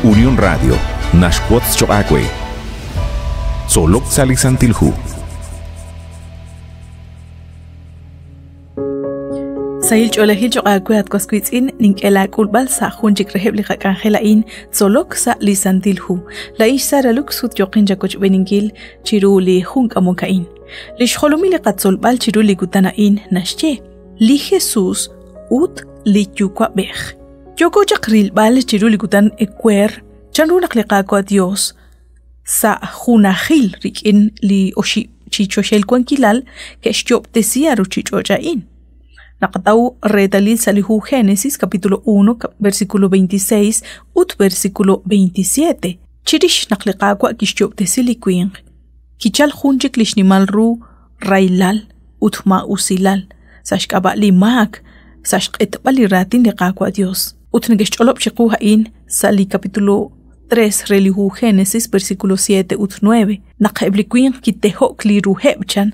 Unión Radio, Nashquatz Choacue, Solok Salisantilhu. Sahil Cholehi Choacue at Cosquitzin, Ninkela Kulbal sa Hunjik Reheblica Angelain, Solok sa Lisantilhu, La Isara Luxut Jokin Jacoch Beningil, Chiruli Hunk Amokain. Lish Holomili Katsolbal Chiruli Gutanain, Nashche, Li Jesus, Ut Li Yukwa Bech. Yoko Jakril Bal Chiruli Gutan Equer, Chanrunak Lekako Dios, Sa Hunahil Rikin Li Oshi Chichoshel Quanquilal, Keshop Tesia Ruchichojain. Nakataw redalil salihu Génesis capítulo 1 versículo 26 ut versículo 27. Chirish nakliqaqwa kishyob tesiliquing. Kichal hunjik lishnimal ru railal ut mausilal. Sashkaba limak sashqetbali ratin liqaqwa Dios. Ut ngeshcholob chiquhain sali capítulo 3 relihu Génesis versículo 7 ut 9. Naqebliquing kiteho kliru hebchan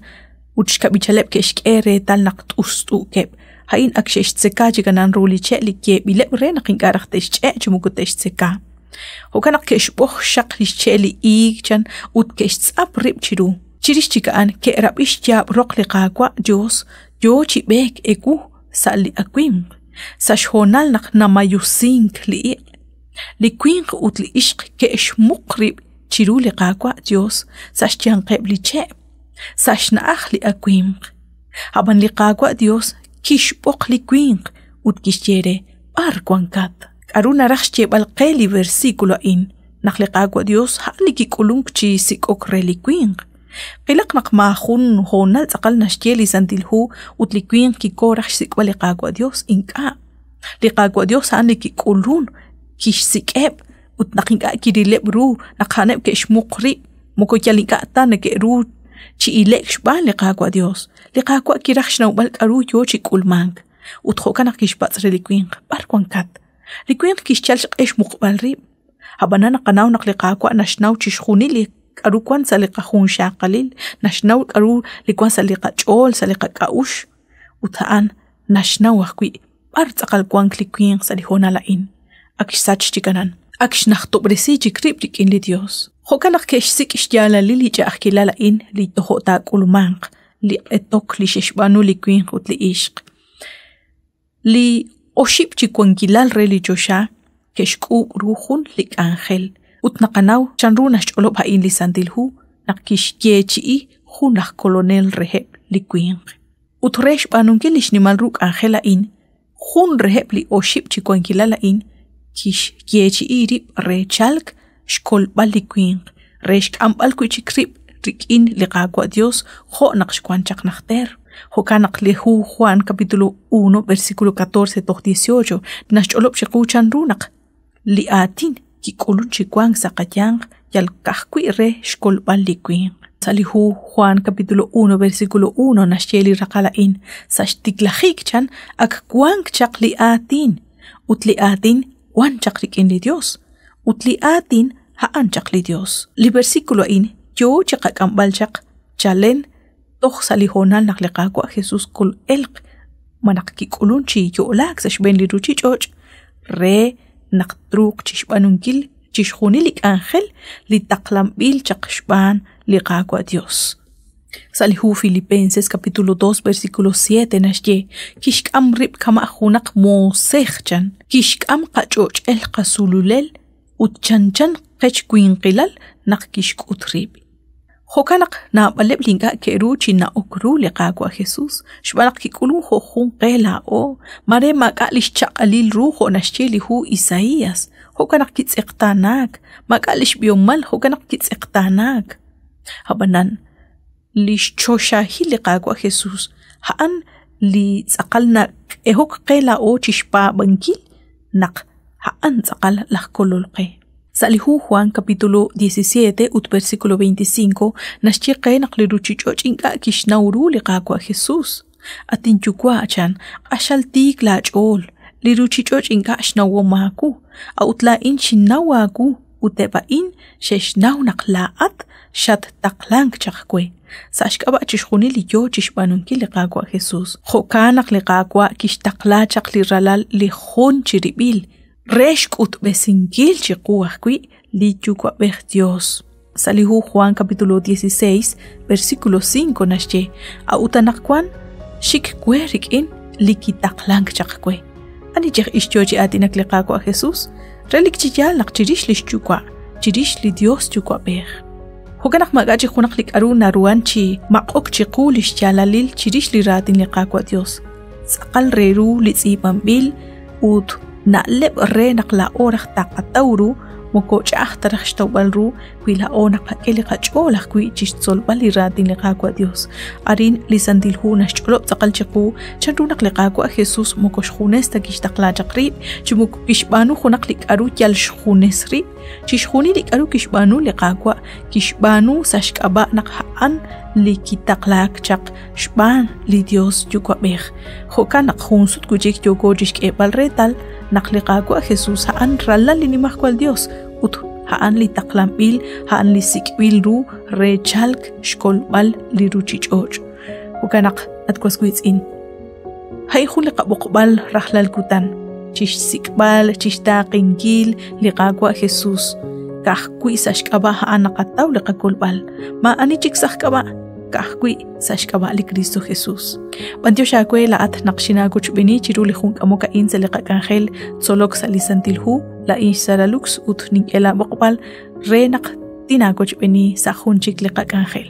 Uchkabichalep keshkere tal naqtustu keb. Hain akshesh tseka jiganan ruli cheli ke bilep re naqinkaraktesh che chumukutesh tseka. Hokanak keshboh shaqlish cheli igchan ut keshtsap rib chiru. Chirish chikaan ke rabish jab rokli qaqwa Dios yo chibek eku sali akwim. Sashonal naq namayusink li kwinq ut li ishq kesh muqrib chiru li qaqwa Dios sashtian qebli cheb. Sashna akhli akwim. Haban liqaqwa Dios kish bokli kwing ut kishyere barquankat. Aruna rakhche balqeli versículo in. Nakhliqaqwa Dios hali kikulungchi sikok reliquing. Qilaqnaq mahun honal taqal nashkeli santilhu ut liquing kikorakh sikwa liqaqwa Dios inka. Liqaqwa Dios hali kikulun kish sikeb ut naqinka kirilebru naqhaneb kesh muqri mukoyalinka tanekeru Chi ileksh ban liqaqwa Dios. Liqaqwa kirakhshna ubal karu yo chikul mang. Uthokanak kishbats reliquing barquankat. Liquing kishchal esh muqbal rib. Habanana qanaw naqliqaqwa nashnaw chishkhuni li karu kwan saliqahun shaqalil. Nashnaw karu likwan saliqachol saliqakaush. Utaan nashnaw akwi bartzaqal kwan liquing salihona lain. Akishsach chikanan. Akish nakhtobresi chikrib rikin li Dios. Hokanak keshsik ishyala lili jaakilala in li tohota kulmanq li etok li sheshbanu li kwin ut li ishq. Li oship chikwankilal religiosha keshku ruhun lik angel. Ut naqanaw chanruna sholob hain li sandilhu nakish yechi hunaq kolonel reheb li kwin. Ut reshbanunki li shnimal ruk angela in hun reheb li oship chikwankilala in kish yechi irib rechalk Shkol baliquing, reshk ambal kuchikrib, rikin liqaqwa Dios, ho naqshquanchaq naqter. Hokanak lehu Juan capítulo 1 versículo 14 to 18, nashcholop shiquchan runaq. Liatin, kikulun chiquang saqayang, yal kahkui re shkol baliquing. Salihu Juan capítulo 1 versículo 1 nashcheli raqalain, sashtiklahikchan ak quang chaq liatin, utliatin, wan chaq rikin li Dios. Utliatin haan chaq li Dios. Li versículo in, yo chaqak ambalchaq, chalen, toch salihonal naqliqaqwa Jesus kul elq, manak kikulun chi yo lak sashben li ruchi choch, re naqtruq chishbanunkil, chishkhunilik angel, li taqlambil chaqshban li qaqwa Dios. Salihu Filipenses capítulo 2 versículo 7 nashye, kishk amrib kama hunaq mosechchan, kishk am qachoch el qasululel, Utchanchan qech quinqilal naqkishk utrib. Hokanak na baleb linga keru china okru liqaqwa Jesus. Shbalaq kikulu hohun qela o mare maqalish chaqalil ruho nashcheli hu Isaías. Hokanak kitsiqtanak maqalish biomal hokanak kitsiqtanak. Habanan lish choshahi liqaqwa Jesus. Haan li tsaqalnak ehok qela o chishpa bankil naq Haan tsaqal lahkololqe. Salihu Juan capítulo 17 ut versículo 25 nashchiqe naqliruchichoch inka kishnawru liqaqwa Jesus. Atinchukwa achan ashaltik lachol liruchichoch inka ashnawomaku autla in shinawaku uteba in sheshnaw naqlaat shat taqlank chaqkwe. Sashkaba chishkhuni li yo chishbanunki liqaqwa Jesus. Khokanaq liqaqwa kishtaqla chaqli ralal li khon chiribil reshkut besingil chiquahqui lichukwa bej Dios. Salihu Juan capítulo 16 versículo 5 nashye autanakwan shik kwerikin likitaqlank chaqkwe ani chej ishchochi atinakliqaqwa Jesús relikchiyal naqchirish lishchukwa chirish li Dios chukwa bej hukanak magachi khunaqlik aru naruanchi maqok chiqulish chalalil chirish li ratin liqaqwa Dios saqal reru litsibambil ut na'leb re naqla oraj taqatawru mokoch ahtaraj shtawbalru kwila ona qakeli qacholah kwi chisol bali ratin liqaqwa Dios arin lisandilhu nashcholo taqal chiqu chanrunaq liqaqwa Jesus mokosh khunes takishtaqla chaqri chimuk kishbanu khunaqlik aru yal shkhunesri chishkhuni lik aru kishbanu liqaqwa kishbanu sashkaba naqhan likitaqlak chaq shban li Dios yukwa bej khokan khunsut kujik yoko jishke balretal naqliqaqwa Jesus haan ralla linimaqwa Dios ut haan li taqlambil haan li sikbil ru rechalk shkolbal li ruchichoj ukanaq atkwaskuitzin hay khuli qabuqbal rahlal kutan chish sikbal chish taqingil liqaqwa Jesus kahkui sashkaba haan naqataw liqakolbal ma ani chiksaqkaba kahkui sashkaba li Cristo Jesús. Bantio shakwe la at naqshina kuchbini chiruli khunk amoka insa liqaqanjel tsolok salisantilhu la insaralux ut ning ela boqbal re naq tina kuchbini sa khunchik liqaqanjel.